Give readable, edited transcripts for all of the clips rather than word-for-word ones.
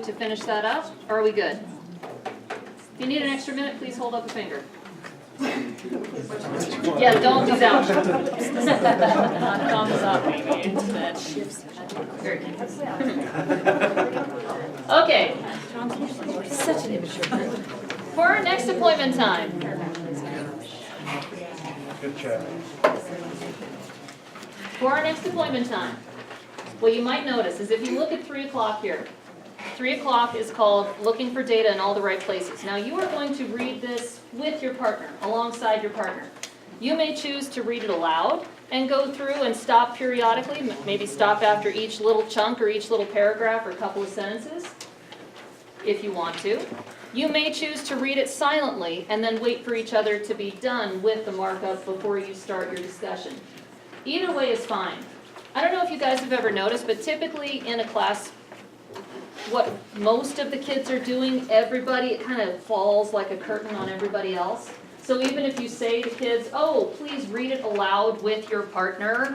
to finish that up, or are we good? If you need an extra minute, please hold up a finger. Yeah, don't do that. Thumbs up, maybe, instead. Very good. Okay. Such an immature. For our next appointment time. Good chat. For our next appointment time, what you might notice is if you look at 3 o'clock here, 3 o'clock is called looking for data in all the right places. Now you are going to read this with your partner, alongside your partner. You may choose to read it aloud and go through and stop periodically, maybe stop after each little chunk or each little paragraph or couple of sentences, if you want to. You may choose to read it silently and then wait for each other to be done with the markup before you start your discussion. Either way is fine. I don't know if you guys have ever noticed, but typically in a class, what most of the kids are doing, everybody, it kind of falls like a curtain on everybody else. So even if you say to kids, oh, please read it aloud with your partner,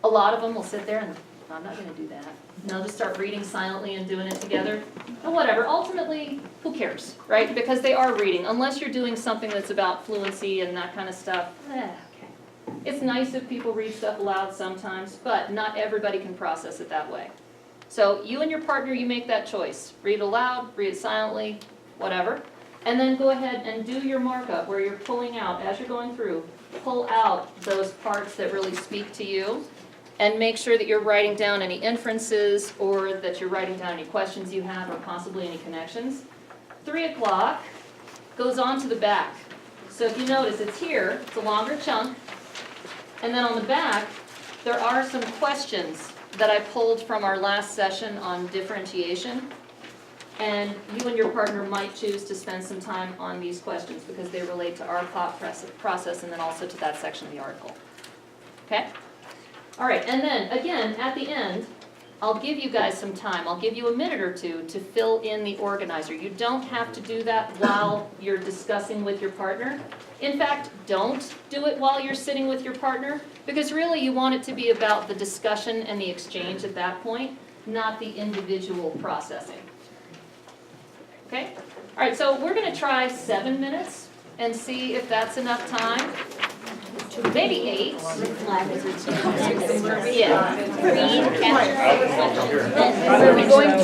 a lot of them will sit there and, I'm not going to do that. And they'll just start reading silently and doing it together. But whatever, ultimately, who cares, right? Because they are reading, unless you're doing something that's about fluency and that kind of stuff. Okay. It's nice if people read stuff aloud sometimes, but not everybody can process it that way. So you and your partner, you make that choice. Read aloud, read it silently, whatever. And then go ahead and do your markup where you're pulling out, as you're going through, pull out those parts that really speak to you and make sure that you're writing down any inferences or that you're writing down any questions you have or possibly any connections. 3 o'clock goes on to the back. So if you notice, it's here, it's a longer chunk, and then on the back, there are some questions that I pulled from our last session on differentiation. And you and your partner might choose to spend some time on these questions because they relate to our thought process and then also to that section of the article. Okay? All right, and then again, at the end, I'll give you guys some time. I'll give you a minute or two to fill in the organizer. You don't have to do that while you're discussing with your partner. In fact, don't do it while you're sitting with your partner, because really you want it to be about the discussion and the exchange at that point, not the individual processing. Okay? All right, so we're going to try 7 minutes and see if that's enough time. Maybe 8. Yeah. Read, capture, questions. Then we're going to